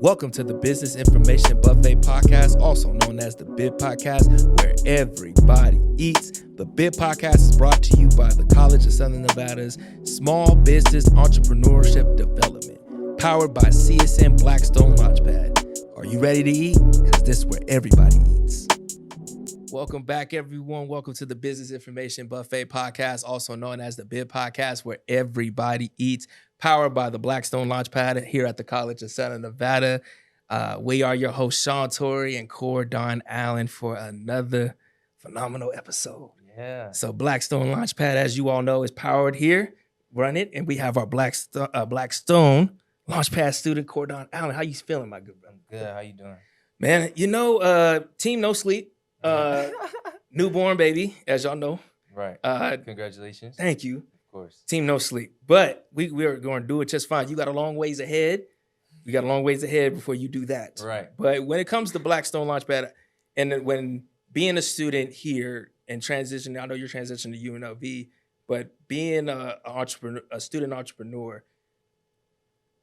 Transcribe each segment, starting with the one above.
Welcome to the Business Information Buffet Podcast, also known as the BIB Podcast, where everybody eats. The BIB Podcast is brought to you by the College of Southern Nevada's Small Business Entrepreneurship Development, powered by CSN Blackstone Launchpad. Are you ready to eat? Because this is where everybody eats. Welcome back, everyone. Welcome to the Business Information Buffet Podcast, also known as the BIB Podcast, where everybody eats, powered by the Blackstone Launchpad here at the College of Southern Nevada. We are your hosts, Sean Torrey and Cordon Allen, for another phenomenal episode. Yeah. So Blackstone Launchpad, as you all know, is powered here, run it, and we have our Blackstone Launchpad student, Cordon Allen. How you feeling, my good brother? I'm good. How you doing? Man, you know, team no sleep. Newborn baby, as y'all know. Right. Congratulations. Thank you. Of course. Team no sleep. But we're going to do it just fine. You got a long ways ahead. We got a long ways ahead before you do that. Right. But when it comes to Blackstone Launchpad, and when being a student here and transitioning, I know you're transitioning to UNLV, but being a student entrepreneur,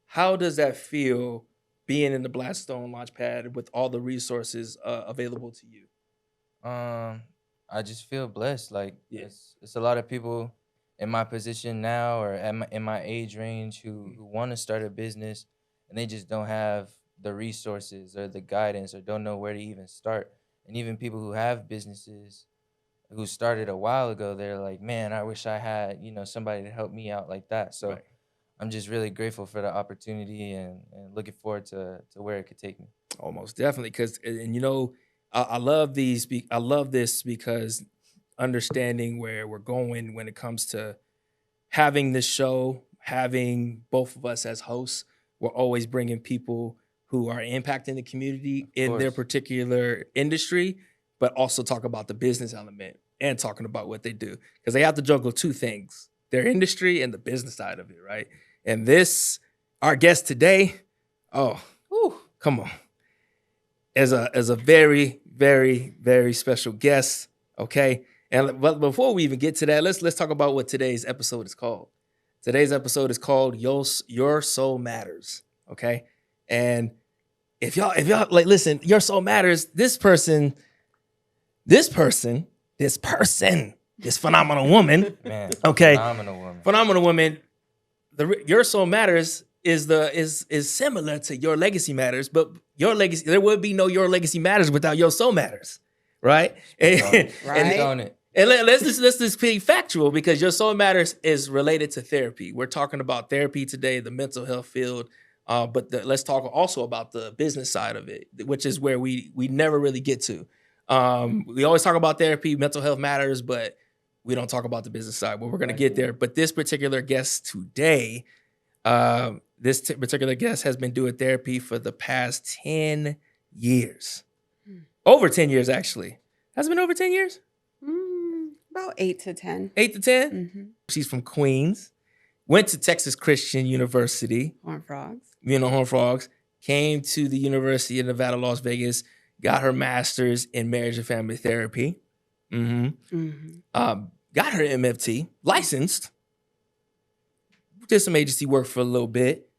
how does that feel being in the Blackstone Launchpad with all the resources available to you? I just feel blessed. Like, Yeah. it's a lot of people in my position now or in my age range who want to start a business and they just don't have the resources or the guidance or don't know where to even start. And even people who have businesses who started a while ago, they're like, man, I wish I had, somebody to help me out like that. So Right. I'm just really grateful for the opportunity and looking forward to where it could take me. Almost definitely, because I love these. I love this because understanding where we're going when it comes to having this show, having both of us as hosts, we're always bringing people who are impacting the community in their particular industry, but also talk about the business element and talking about what they do, because they have to juggle two things: their industry and the business side of it, right? And our guest today, come on. As a very, very, very special guest, okay? But before we even get to that, let's talk about what today's episode is called. Today's episode is called Your Soul Matters, okay? And if y'all like, listen, Your Soul Matters. This phenomenal woman, Man, okay? phenomenal woman. Your Soul Matters is similar to Your Legacy Matters, but your legacy, there would be no Your Legacy Matters without Your Soul Matters, right? Right. And let's just be factual, because Your Soul Matters is related to therapy. We're talking about therapy today, the mental health field, but let's talk also about the business side of it, which is where we never really get to. We always talk about therapy, mental health matters, but we don't talk about the business side. Well, we're going to get there. But this particular guest today, particular guest has been doing therapy for the past 10 years. Over 10 years, actually. Has it been over 10 years? About 8 to 10. 8 to 10? Mm-hmm. She's from Queens. Went to Texas Christian University. Horned Frogs. Horned Frogs. Came to the University of Nevada, Las Vegas. Got her master's in marriage and family therapy. Got her MFT. Licensed. Did some agency work for a little bit.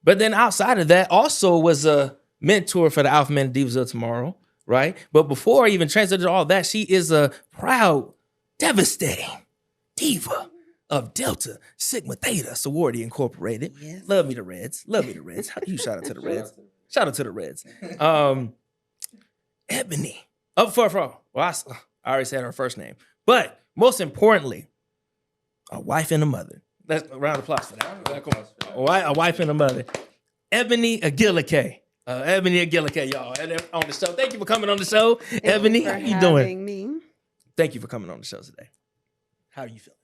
But then outside of that, also was a mentor for the Alpha Man Divas of Tomorrow, right? But before I even transited to all that, she is a proud, devastating diva of Delta Sigma Theta Sorority Incorporated. Yes. Love me the Reds. You shout out to the Reds. Shout out to the Reds. Ebony. Well, I already said her first name. But most importantly, a wife and a mother. Let's a round of applause for that. A wife and a mother. Ebony Igeleke. Ebony Igeleke, y'all. On the show. Thank you for coming on the show. Ebony, how you doing? Me. Thank you for coming on the show today. How are you feeling?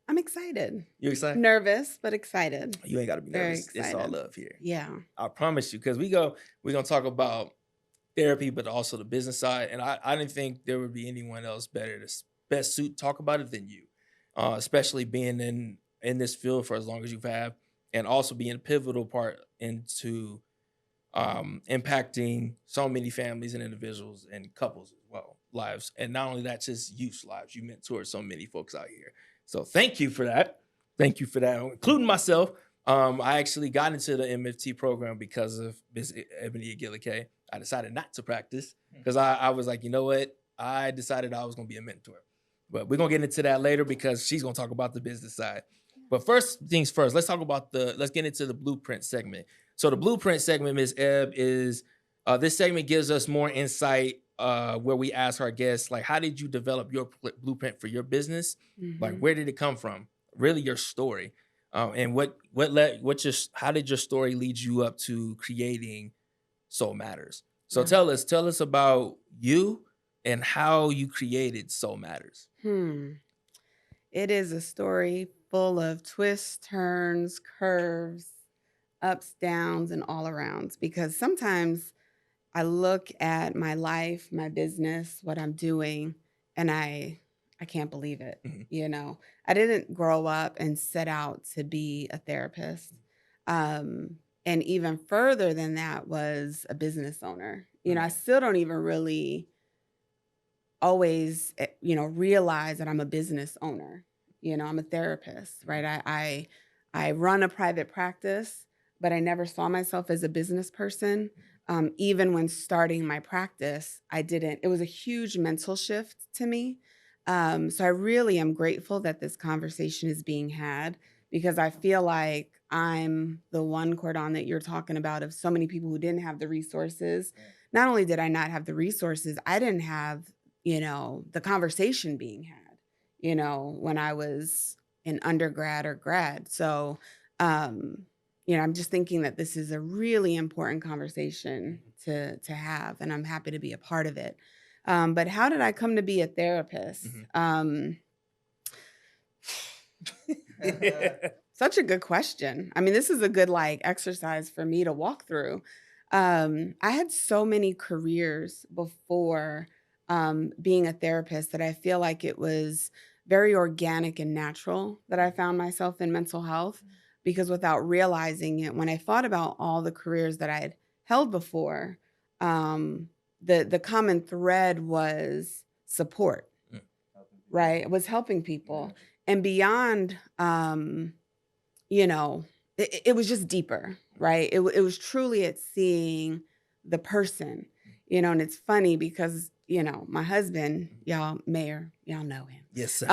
I'm excited. You excited? Nervous, but excited. You ain't got to be Very nervous. excited. It's all love here. Yeah. I promise you, because we're going to talk about therapy, but also the business side. And I didn't think there would be anyone else best suit to talk about it than you, especially being in this field for as long as you've had, and also being a pivotal part into impacting so many families and individuals and couples as well, lives. And not only that, just youth lives. You mentor so many folks out here. So thank you for that. Including myself. I actually got into the MFT program because of Miss Ebony Igeleke. I decided not to practice because I was like, you know what? I decided I was going to be a mentor. But we're going to get into that later because she's going to talk about the business side. But first things first, let's get into the blueprint segment. So the blueprint segment, Ms. Ebb, is this segment gives us more insight where we ask our guests, like, how did you develop your blueprint for your business? Like, where did it come from? Really, your story. And how did your story lead you up to creating Soul Matters? So Yeah. tell us about you and how you created Soul Matters. It is a story full of twists, turns, curves, ups, downs, and all arounds. Because sometimes I look at my life, my business, what I'm doing, and I can't believe it. You know, I didn't grow up and set out to be a therapist. And even further than that was a business owner. You know, I still don't even really always, realize that I'm a business owner. You know, I'm a therapist, right? I run a private practice, but I never saw myself as a business person. Even when starting my practice, I didn't. It was a huge mental shift to me. So I really am grateful that this conversation is being had because I feel like I'm the one, Cordon, that you're talking about of so many people who didn't have the resources. Not only did I not have the resources, I didn't have the conversation being had, when I was in undergrad or grad. So, I'm just thinking that this is a really important conversation to have, and I'm happy to be a part of it. But how did I come to be a therapist? Such a good question. I mean, this is a good exercise for me to walk through. I had so many careers before being a therapist that I feel like it was very organic and natural that I found myself in mental health because without realizing it, when I thought about all the careers that I had held before, the common thread was support, right? It was helping people. And beyond, it was just deeper, right? It was truly at seeing the person, and it's funny because, my husband, y'all know him. Yes, sir.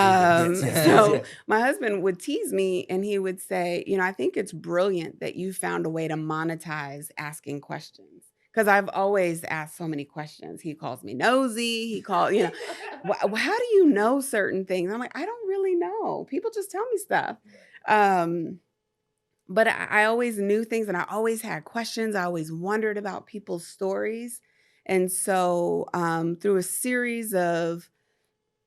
So my husband would tease me and he would say, I think it's brilliant that you found a way to monetize asking questions. Because I've always asked so many questions. He calls me nosy. He calls, how do you know certain things? I'm like, I don't really know. People just tell me stuff. But I always knew things and I always had questions. I always wondered about people's stories. And so through a series of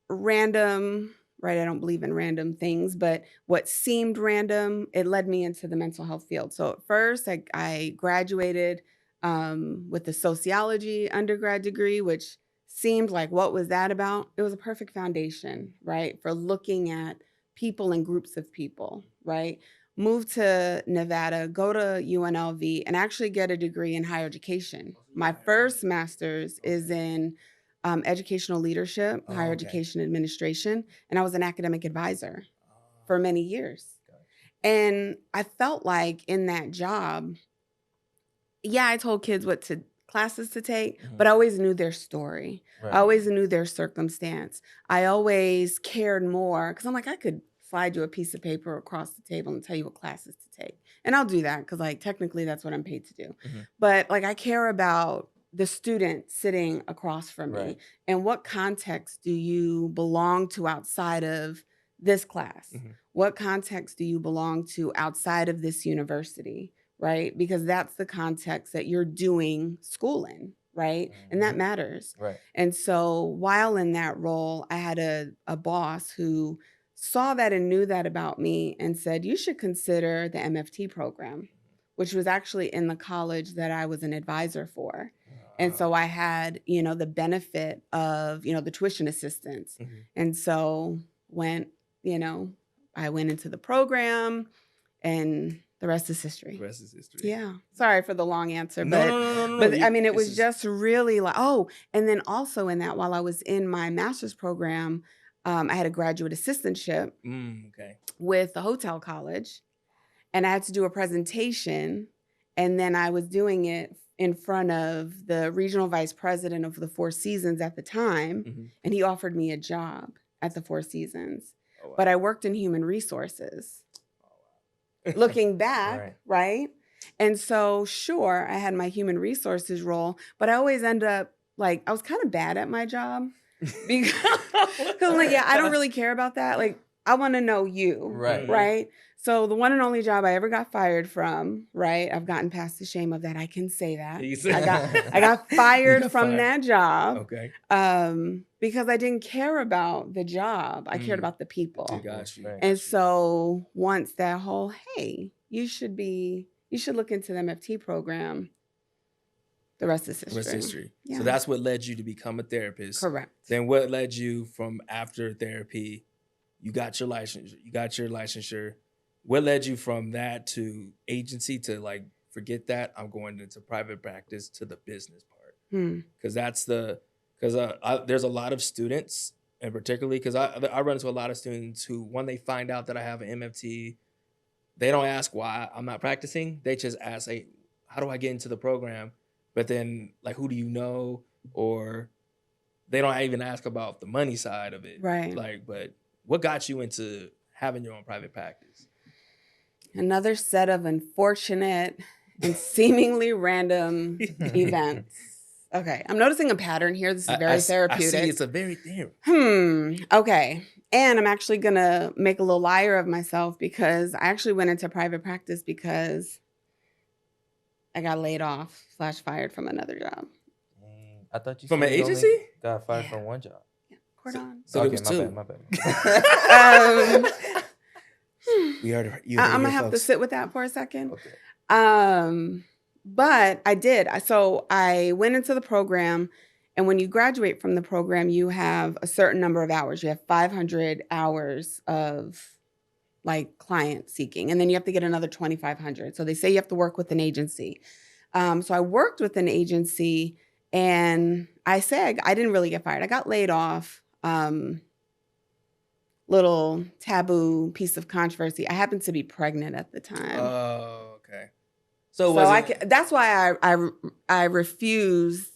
random, right? I don't believe in random things, but what seemed random, it led me into the mental health field. So at first I graduated with the sociology undergrad degree, which seemed like, what was that about? It was a perfect foundation, right? For looking at people and groups of people, right? Move to Nevada, go to UNLV, and actually get a degree in higher education. My first master's is in educational leadership, higher education administration, and I was an academic advisor for many years. And I felt like in that job, I told kids what classes to take, but I always knew their story. Right. I always knew their circumstance. I always cared more because I'm like, I could slide you a piece of paper across the table and tell you what classes to take. And I'll do that because technically that's what I'm paid to do. But I care about the student sitting across from me and what context do you belong to outside of this class? What context do you belong to outside of this university? Right? Because that's the context that you're doing school in, right? And that matters. Right. And so while in that role, I had a boss who saw that and knew that about me and said, you should consider the MFT program, which was actually in the college that I was an advisor for. And so I had, the benefit of, the tuition assistance. And so I went into the program and the rest is history. The rest is history. Yeah. Sorry for the long answer. No. But I mean, it was just really and then also in that, while I was in my master's program, I had a graduate assistantship with the hotel college. and I had to do a presentation, and then I was doing it in front of the regional vice president of the Four Seasons at the time, Mhm. and he offered me a job at the Four Seasons. Oh, wow. But I worked in human resources. Oh, wow. Looking back, right? And so, sure, I had my human resources role, but I always end up like, I was kind of bad at my job because I'm like, yeah, I don't really care about that. Like, I want to know you, Right. right? So the one and only job I ever got fired from, right? I've gotten past the shame of that. I can say that. I got fired got from fired. that job Okay. because I didn't care about the job. I cared about the people. Got you. Right. And so once that whole, hey, you should look into the MFT program, the rest is history. The rest is history. Yeah. So that's what led you to become a therapist. Correct. Then what led you from after therapy? You got your license. You got your licensure. What led you from that to agency to like, forget that, I'm going into private practice, to the business part? Because there's a lot of students, and particularly because I run into a lot of students who, when they find out that I have an MFT, they don't ask why I'm not practicing. They just ask, hey, how do I get into the program? But then, like, who do you know? Or they don't even ask about the money side of it. Right. Like, but what got you into having your own private practice? Another set of unfortunate and seemingly random events. Okay, I'm noticing a pattern here. This is very therapeutic. I see it's a very therapeutic. Okay. And I'm actually going to make a little liar of myself because I actually went into private practice because I got laid off / fired from another job. I thought you from said an you only agency? got fired from one job. Yeah, cordon. So okay, it was two. my bad. We heard I'm gonna have to sit with that for a second. Okay. But I did. So I went into the program, and when you graduate from the program, you have a certain number of hours. You have 500 hours of like client seeking, and then you have to get another 2,500. So they say you have to work with an agency. So I worked with an agency, and I didn't really get fired. I got laid off. Little taboo piece of controversy. I happened to be pregnant at the time. Oh, okay. So that's why I refuse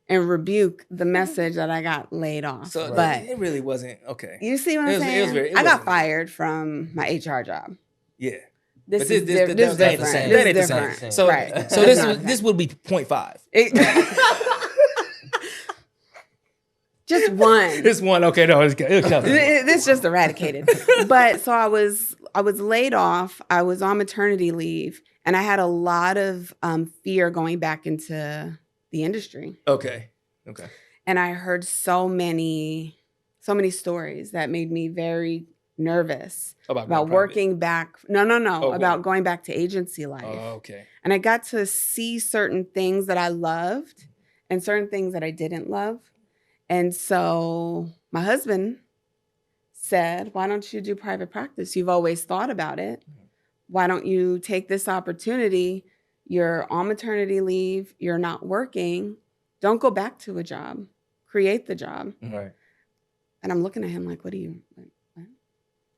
and rebuke the message that I got laid off. So but it really wasn't okay. You see what I'm saying? I got fired from my HR job. Yeah. This is different. This ain't the same. That ain't the same. So, right. So this would be 0.5. Just one. It's one. Okay, no, it's just eradicated. But so I was laid off. I was on maternity leave, and I had a lot of fear going back into the industry. Okay. And I heard so many stories that made me very nervous about working back. No. About going back to agency life. Oh, okay. And I got to see certain things that I loved and certain things that I didn't love. And so my husband said, why don't you do private practice? You've always thought about it. Why don't you take this opportunity? You're on maternity leave. You're not working. Don't go back to a job. Create the job. Right. And I'm looking at him like, what?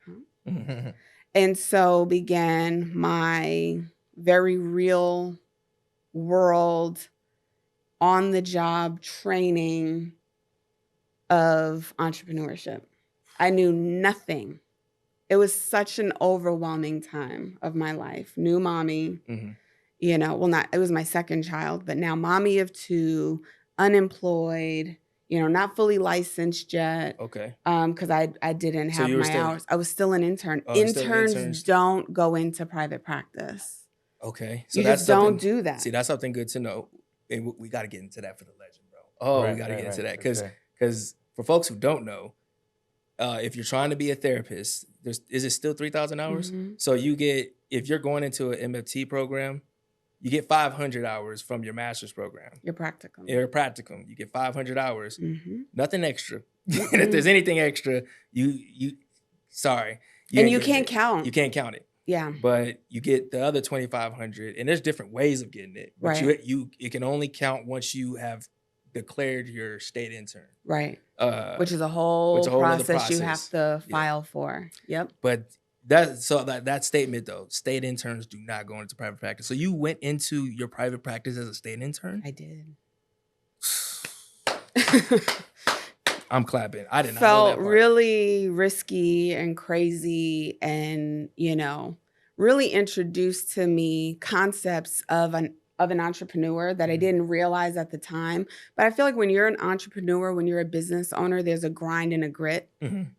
Huh? And so began my very real world on the job training of entrepreneurship. I knew nothing. It was such an overwhelming time of my life. New mommy, it was my second child, but now mommy of two, unemployed, not fully licensed yet. Okay. Because I didn't have my hours. I was still an intern. Interns don't go into private practice. Okay. So you just don't do that. See, that's something good to know. And we got to get into that for the legend, bro. We got to get into that. Because for folks who don't know, if you're trying to be a therapist, is it still 3,000 hours? Mm-hmm. So if you're going into an MFT program, you get 500 hours from your master's program. Your practicum. You get 500 hours. Mm-hmm. Nothing extra. And if there's anything extra, you can't count. You can't count it. Yeah. But you get the other 2,500, and there's different ways of getting it. But right. it can only count once you have declared your state intern. Right. Which is a whole process you have to file for. Yep. But that statement though, state interns do not go into private practice. So you went into your private practice as a state intern? I did. I'm clapping. I did not know Felt that part. really risky and crazy, and really introduced to me concepts of an entrepreneur that I didn't realize at the time. But I feel like when you're an entrepreneur, when you're a business owner, there's a grind and a grit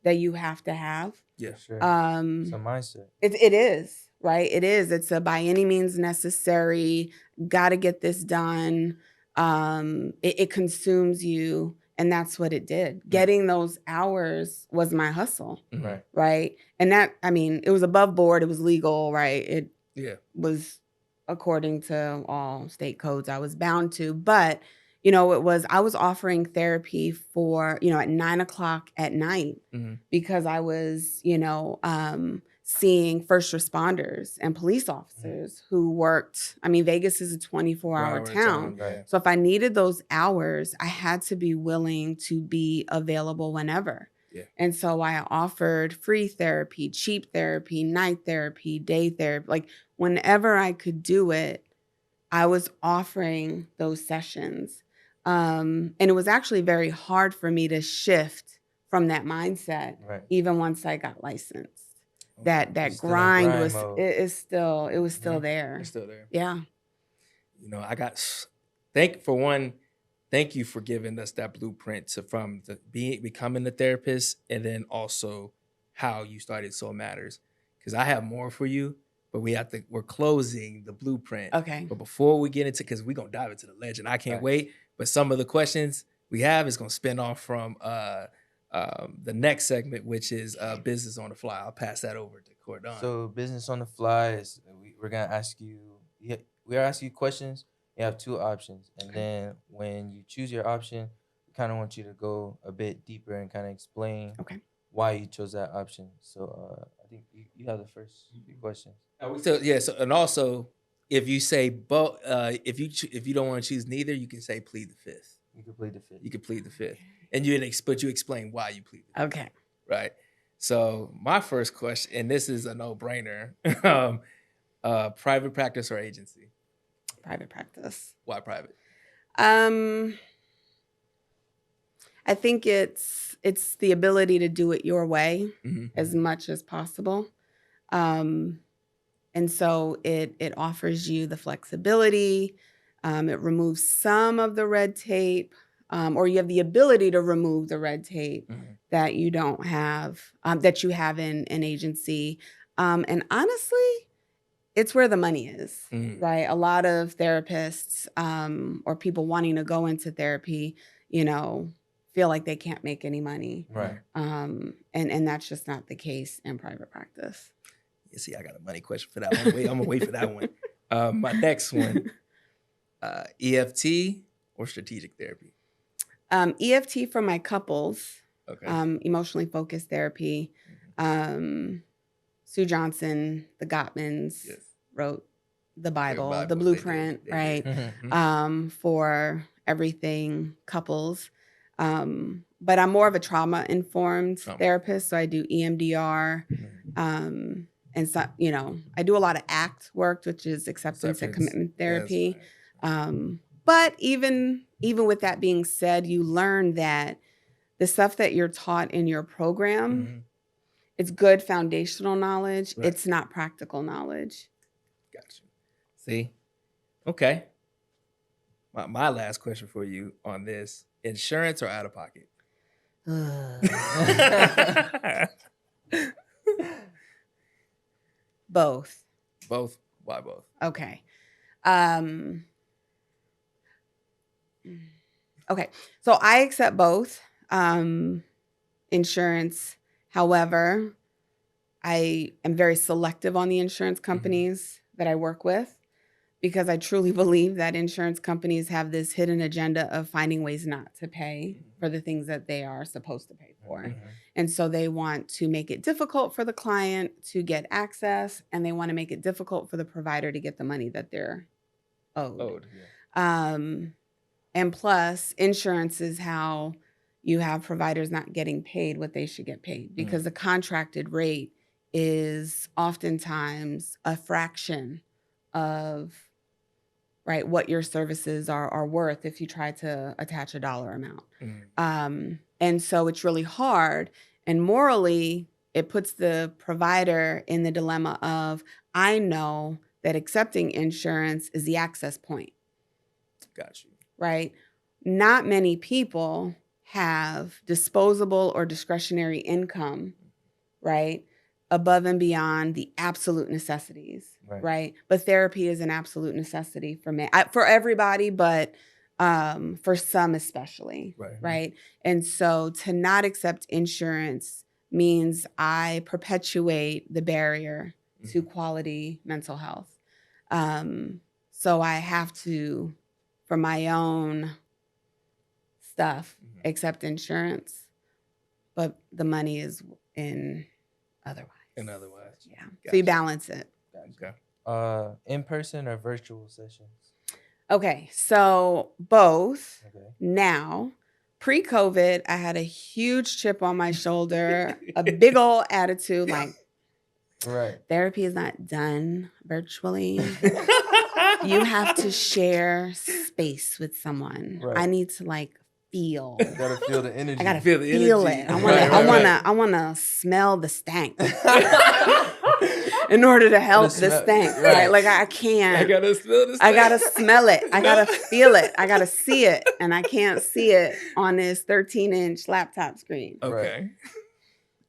that you have to have. Yeah. For sure. It's a mindset. It is, right? It is. It's a by any means necessary, got to get this done. It consumes you. And that's what it did. Getting those hours was my hustle. Right. Right. And that, I mean, it was above board. It was legal, right? It was according to all state codes I was bound to. But, I was offering therapy for, at 9:00 at night because I was, seeing first responders and police officers who worked. I mean, Vegas is a 24-hour town. Right. So if I needed those hours, I had to be willing to be available whenever. Yeah. And so I offered free therapy, cheap therapy, night therapy, day therapy. Like whenever I could do it, I was offering those sessions. And it was actually very hard for me to shift from that mindset, even once I got licensed. That grind was was still there. It's still there. Yeah. Thank you for giving us that blueprint from becoming a therapist, and then also how you started Soul Matters. Because I have more for you, but we're closing the blueprint. Okay. But before we get into, because we're gonna dive into the legend, I can't wait. But some of the questions we have is gonna spin off from the next segment, which is business on the fly. I'll pass that over to Cordon. So business on the fly is we're gonna ask you. We are asking you questions. You have two options, and then when you choose your option, we kind of want you to go a bit deeper and kind of explain why you chose that option. So I think you have the first few questions. So and also if you say both, if you don't want to choose neither, you can say plead the fifth. You can plead the fifth. You can plead the fifth, and you explain why you plead the fifth. Okay. Right. So my first question, and this is a no-brainer, private practice or agency? Private practice. Why private? I think it's the ability to do it your way as much as possible. And so it offers you the flexibility. It removes some of the red tape, or you have the ability to remove the red tape that you don't have, that you have in an agency. And honestly, it's where the money is, right? A lot of therapists or people wanting to go into therapy, feel like they can't make any money. Right. And that's just not the case in private practice. You see, I got a money question for that one. I'm gonna wait for that one. My next one, EFT or strategic therapy? EFT for my couples, Okay. emotionally focused therapy. Sue Johnson, the Gottmans wrote the Bible, the blueprint, right? For everything couples. But I'm more of a trauma-informed therapist, so I do EMDR. And so, I do a lot of ACT work, which is acceptance and commitment therapy. But even with that being said, you learn that the stuff that you're taught in your program, it's good foundational knowledge. Right. It's not practical knowledge. Gotcha. See? Okay. My last question for you on this, insurance or out of pocket? Both. Both? Why both? Okay. Okay. So I accept both insurance. However, I am very selective on the insurance companies that I work with, because I truly believe that insurance companies have this hidden agenda of finding ways not to pay for the things that they are supposed to pay for. And so they want to make it difficult for the client to get access, and they want to make it difficult for the provider to get the money that they're owed. And plus, insurance is how you have providers not getting paid what they should get paid, because the contracted rate is oftentimes a fraction of what your services are worth if you try to attach a dollar amount. And so it's really hard. And morally, it puts the provider in the dilemma of, I know that accepting insurance is the access point. Got you. Right? Not many people have disposable or discretionary income, right, above and beyond the absolute necessities, right? But therapy is an absolute necessity for me, for everybody, but for some especially, right? And so to not accept insurance means I perpetuate the barrier to quality mental health. So I have to, for my own stuff, accept insurance, but the money is in otherwise. Yeah. Gotcha. So you balance it. Okay. In person or virtual sessions? Okay, so both. Okay. Now, pre-COVID, I had a huge chip on my shoulder, a big old attitude, like, therapy is not done virtually. You have to share space with someone. I need to feel. You gotta feel the energy. I gotta feel it. I wanna smell the stank. In order to help the stank, right? Like I can't. I gotta smell the stank. I gotta smell it. I gotta feel it. I gotta see it, and I can't see it on this 13-inch laptop screen. Okay.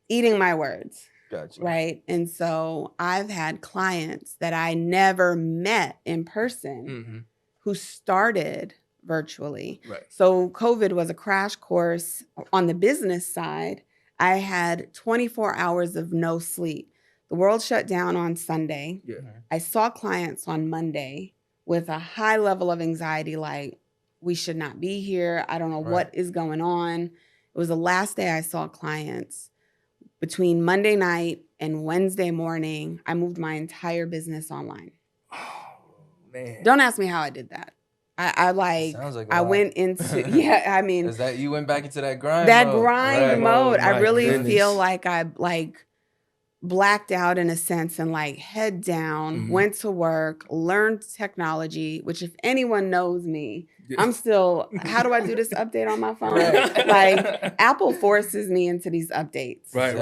Eating my words. Gotcha. Right. And so I've had clients that I never met in person who started virtually. Right. So COVID was a crash course on the business side. I had 24 hours of no sleep. The world shut down on Sunday. Yeah. I saw clients on Monday with a high level of anxiety, like, we should not be here. I don't know what is going on. It was the last day I saw clients. Between Monday night and Wednesday morning, I moved my entire business online. Oh, man. Don't ask me how I did that. I went into, I mean. Is that you went back into that grind mode? I really goodness. feel like I blacked out in a sense and head down, went to work, learned technology, which if anyone knows me, I'm still, how do I do this update on my phone? Apple forces me into these updates. Right.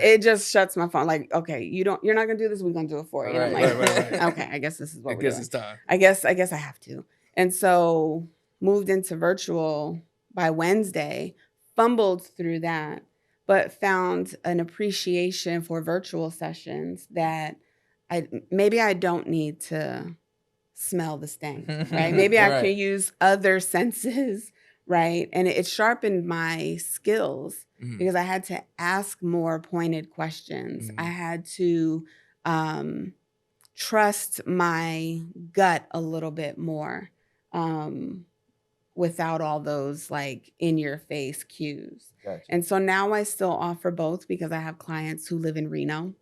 It just shuts my phone. Okay, you're not gonna do this, we're gonna do it for you. Right. Okay, I guess this is what we're doing. It's time. I guess I have to. And so moved into virtual by Wednesday, fumbled through that, but found an appreciation for virtual sessions that maybe I don't need to smell the stank, right? Maybe I can use other senses, right? And it sharpened my skills because I had to ask more pointed questions. I had to trust my gut a little bit more without all those in your face cues. Gotcha. And so now I still offer both because I have clients who live in Reno.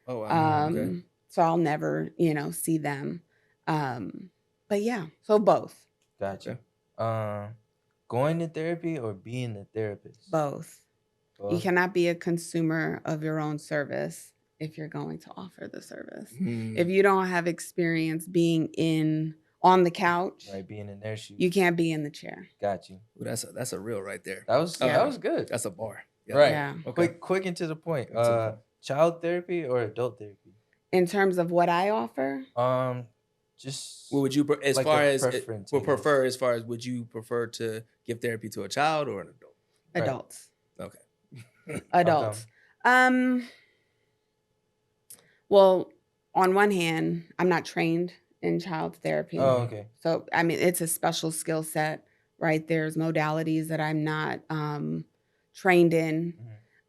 Oh, wow. Okay. So I'll never, see them. But yeah, so both. Gotcha. Going to therapy or being the therapist? Both. You cannot be a consumer of your own service if you're going to offer the service. If you don't have experience being on the couch, right, being in their shoes, you can't be in the chair. Got you. Ooh, that's a real right there. That was good. That's a bar. Yeah. Right. Yeah. Okay. Quick and to the point. Child therapy or adult therapy? In terms of what I offer, just what would you as far as would you prefer to give therapy to a child or an adult? Adults. Right. Okay. Adults. Well, on one hand, I'm not trained in child therapy. Oh, okay. So, I mean, it's a special skill set, right? There's modalities that I'm not trained in.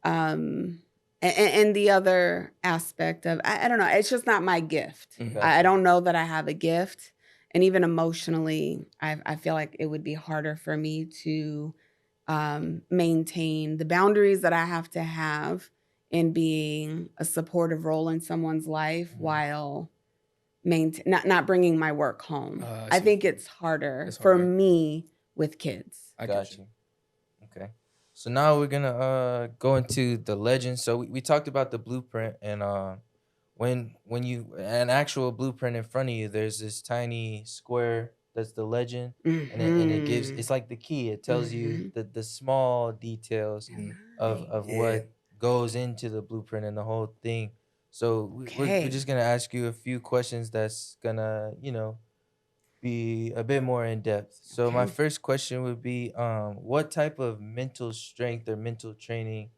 And the other aspect of, I don't know, it's just not my gift. I don't know that I have a gift. And even emotionally, I feel like it would be harder for me to maintain the boundaries that I have to have in being a supportive role in someone's life while not bringing my work home. I think it's harder for me with kids. I got you. Okay. So now we're gonna go into the legend. So we talked about the blueprint, and when you an actual blueprint in front of you, there's this tiny square that's the legend, and it gives, Mm-hmm. it's like the key. It tells you Mm-hmm. the small details of Nice. Yeah. what goes into the blueprint and the whole thing. So we're Okay. just gonna ask you a few questions that's gonna be a bit more in depth. So my Okay. first question would be, what type of mental strength or mental training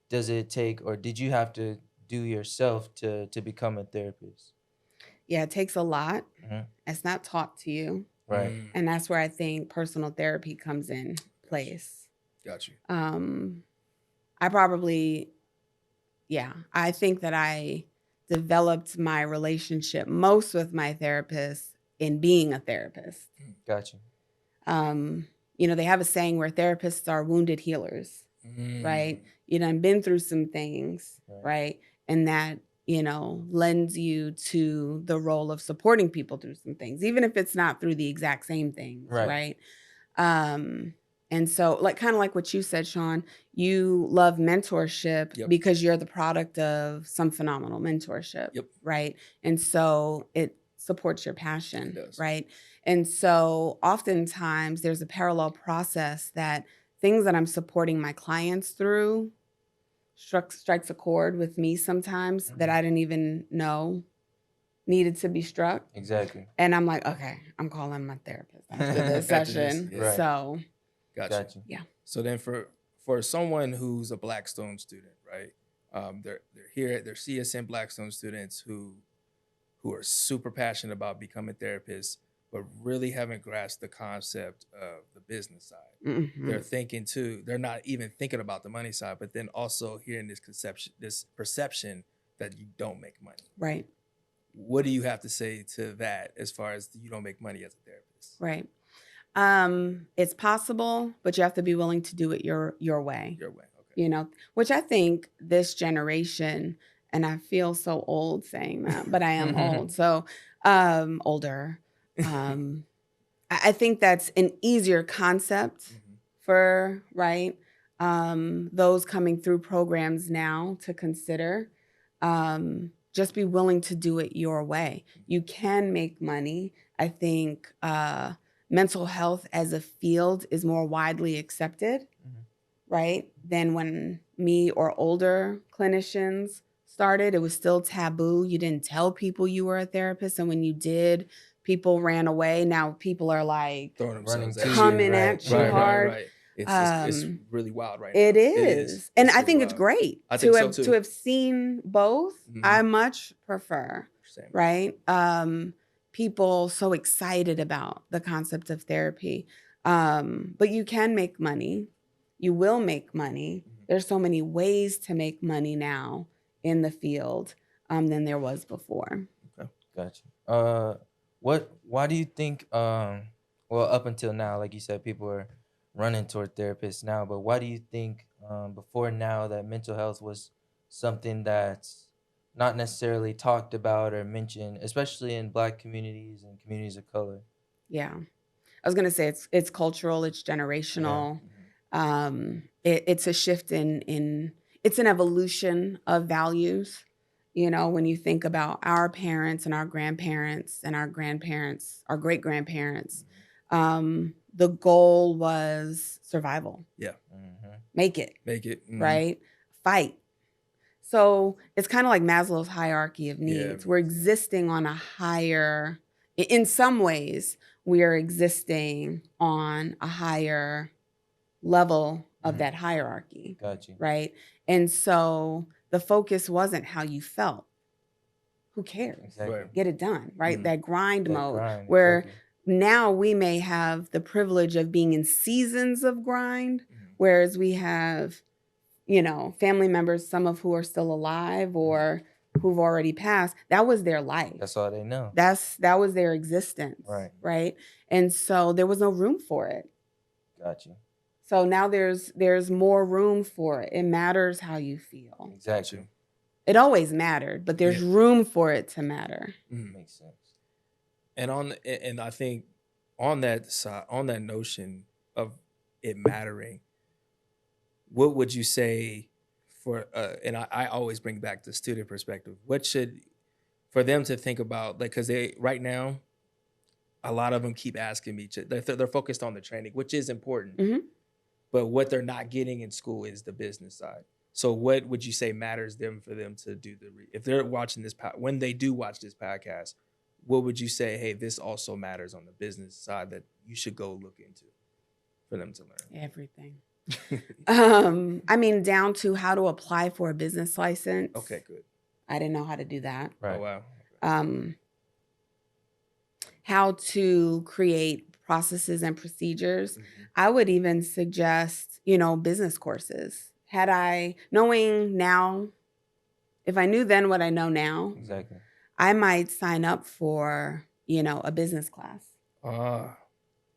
does it take, or did you have to do yourself to become a therapist? Yeah, it takes a lot. Hmm. It's not taught to you. Right. And that's where I think personal therapy comes in Got you. place. Got you. I probably, yeah, I think that I developed my relationship most with my therapist in being a therapist. Got you. Um, they have a saying where therapists are wounded healers, right? Mm. I've been through some things, Right. right? And that, lends you to the role of supporting people through some things, even if it's not through the exact same things, Right. right? Um, and so, like, kind of like what you said, Sean, you love mentorship Yep. because you're the product of some phenomenal mentorship, Yep. right? And so it supports your It passion, does. right? And so oftentimes there's a parallel process that things that I'm supporting my clients through strikes a chord with me sometimes that I didn't even know needed to be struck. Exactly. And I'm like, okay, I'm calling my therapist after this After this, session. yeah. Right. So, Got Got you. you. yeah. So then for someone who's a Blackstone student, right? They're here, they're CSN Blackstone students who are super passionate about becoming therapists, but really haven't grasped the concept of the business side. They're Mhm. thinking too, they're not even thinking about the money side, but then also hearing this perception that you don't make money. Right. What do you have to say to that as far as you don't make money as a therapist? Right. It's possible, but you have to be willing to do it your way. Your way. Okay. Which I think this generation, and I feel so old saying that, but I am old. So, older. I think that's an easier concept for, right? Those coming through programs now to consider. Just be willing to do it your way. You can make money. I think mental health as a field is more widely accepted, right? Than when me or older clinicians started. It was still taboo. You didn't tell people you were a therapist. And when you did, people ran away. Now people are like Throwing Running themselves to at you. coming Right. at you Right, hard. right. It's Um, really wild right It now. is. And It's I really think it's wild. great I to think so have too. seen both. Mhm. I much prefer, Same. right? People so excited about the concept of therapy. But you can make money. You will make money. There's so many ways to make money now in the field than there was before. Okay. Got you. Why do you think, well, up until now, like you said, people are running toward therapists now, but why do you think, before now, that mental health was something that's not necessarily talked about or mentioned, especially in Black communities and communities of color? Yeah. I was gonna say it's cultural, it's Yeah. generational. It's a shift in it's an evolution of values. When you think about our parents and our grandparents and our grandparents, our great grandparents, the goal was survival. Yeah. Make it, Make it. right? Fight. So it's kind of like Maslow's hierarchy of Yeah. needs. We're existing on a higher, in some ways, we are existing on a higher level of that hierarchy, Got you. right? And so the focus wasn't how you felt. Who cares? Exactly. Right. Get it done, right? That grind That mode grind, where exactly. now we may have the privilege of being in seasons of grind, whereas we have family members, some of who are still alive or who've already passed. That was their life. That's all they know. That was their existence. Right. Right. And so there was no room for it. Got you. So now there's more room for it. It matters how you feel. Exactly. It always mattered, but there's room for it to matter. Makes sense. And I think on that side, on that notion of it mattering, what would you say for and I always bring back the student perspective. What should for them to think about, like, because they right now a lot of them keep asking me they're focused on the training, which is important, Mhm. but what they're not getting in school is the business side. So what would you say matters for them to do if they're watching this when they do watch this podcast, what would you say, hey, this also matters on the business side that you should go look into for them to learn? Everything. I mean, down to how to apply for a business license. Okay, good. I didn't know how to do that. Right. Oh wow. How to create processes and procedures. Mm-hmm. I would even suggest, business courses. Had I knowing now, if I knew then what I know now, Exactly. I might sign up for, a business class.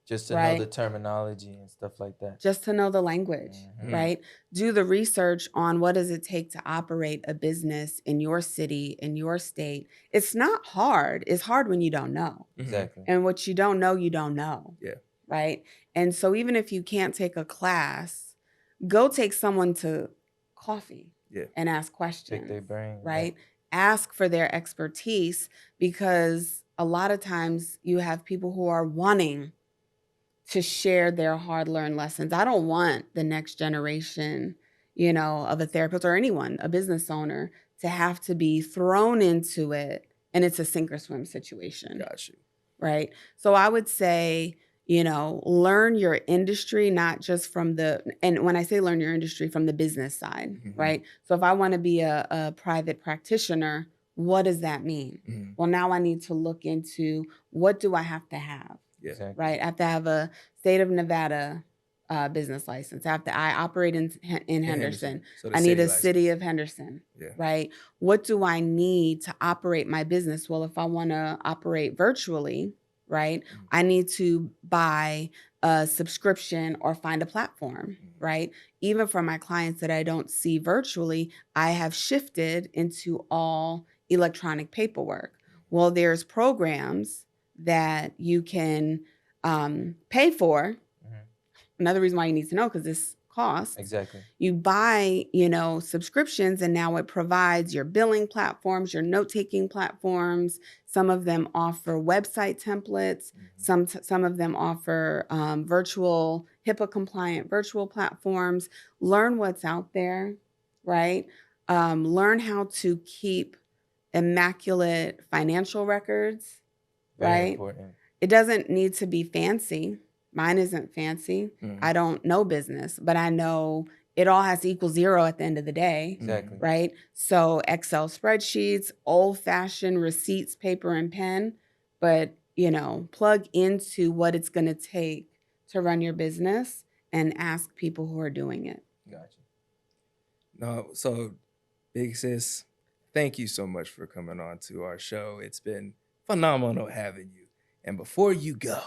Just to know Right. the terminology and stuff like that. Just to know the language, Mhm. right? Do the research on what does it take to operate a business in your city, in your state. It's not hard. It's hard when you don't know. Exactly. And what you don't know, you don't know. Yeah. Right? And so even if you can't take a class, go take someone to coffee Yeah. and ask questions. Pick their brain. Right? Ask for their expertise, because a lot of times you have people who are wanting to share their hard-learned lessons. I don't want the next generation, of a therapist or anyone, a business owner, to have to be thrown into it and it's a sink or swim situation. Got you. Right? So I would say, learn your industry, not just and when I say learn your industry, from the business side, Mhm. right? So if I want to be a private practitioner, what does that mean? Mhm. Well, now I need to look into, what do I have to have? Yeah. Exactly. Right? I have to have a state of Nevada business license. I operate in Henderson. So the I need a license. city of Henderson. Yeah. Right? What do I need to operate my business? Well, if I want to operate virtually, right, Mhm. I need to buy a subscription or find a platform, Mhm. right? Even for my clients that I don't see virtually, I have shifted into all electronic paperwork. Well, there's programs that you can pay for. Mhm. Another reason why you need to know, because this costs. Exactly. You buy, subscriptions, and now it provides your billing platforms, your note-taking platforms. Some of them offer website templates. Mhm. Some of them offer virtual, HIPAA-compliant virtual platforms. Learn what's out there, right? Learn how to keep immaculate financial records, Very right? important. It doesn't need to be fancy. Mine isn't fancy. Mhm. I don't know business, but I know it all has to equal zero at the end of the day, Exactly. right? So Excel spreadsheets, old-fashioned receipts, paper and pen, but, plug into what it's going to take to run your business and ask people who are doing it. Gotcha. No, so big sis, thank you so much for coming on to our show. It's been phenomenal having you. And before you go,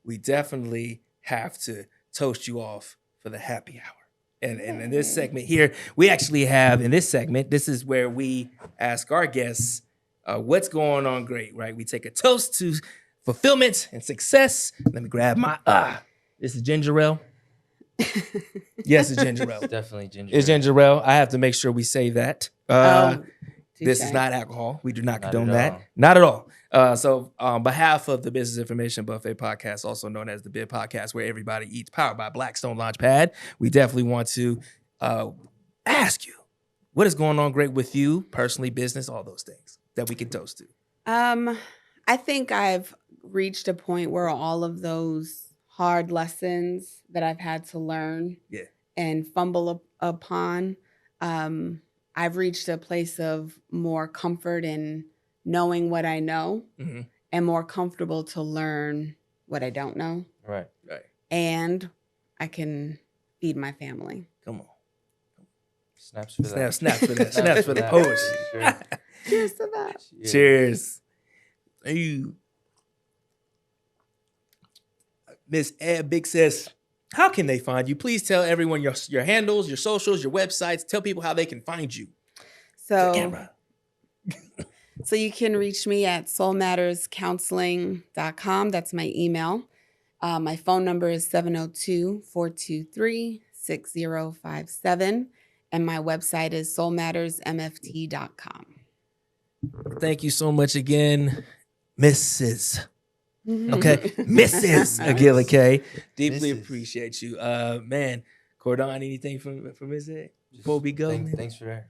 we definitely have to toast you off for the happy hour. And in this Yay. segment here, we actually have, in this segment, this is where we ask our guests what's going on great, right? We take a toast to fulfillment and success. Let me grab my, this is ginger ale. Yes, it's ginger ale. It's definitely ginger. It's ginger ale. I have to make sure we say that. This is touche. not alcohol. We do not Not condone at that. all. Not at all. So on behalf of the Business Information Buffet Podcast, also known as the BID Podcast, where everybody eats, powered by Blackstone Launchpad, we definitely want to ask you, what is going on great with you, personally, business, all those things that we can toast to? I think I've reached a point where all of those hard lessons that I've had to learn Yeah. and fumble upon, I've reached a place of more comfort in knowing what I know Mhm. and more comfortable to learn what I don't know. Right. Right. And I can feed my family. Come on. Snaps for that. Snaps for that. Snaps Snaps for for the that, poetry. for sure. Cheers to that. Cheers. You. Miss Ed Big Sis, how can they find you? Please tell everyone your handles, your socials, your websites. Tell people how they can find you. The So, camera. so you can reach me at soulmatterscounseling.com. That's my email. My phone number is 702-423-6955. 6057. And my website is soulmattersmft.com. Thank you so much again, Mrs. Okay, Mrs. Igeleke. Deeply Mrs. appreciate you. Man, Cordon, anything from Mrs. before we go? man? Thanks for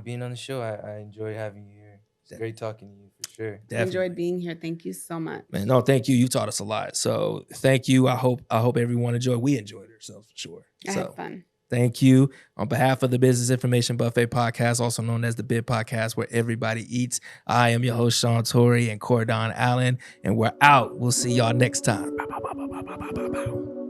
being on the show. I enjoy having you here. It's great talking to you for sure. I Definitely. enjoyed being here. Thank you so much. Man, no, thank you. You taught us a lot. So thank you. I hope everyone enjoyed. We enjoyed ourselves for sure. I had fun. Thank you. On behalf of the Business Information Buffet Podcast, also known as the BID Podcast, where everybody eats, I am your host, Sean Torrey and Cordon Allen, and we're out. We'll see y'all next time. Bow, bow, bow, bow, bow, bow, bow, bow.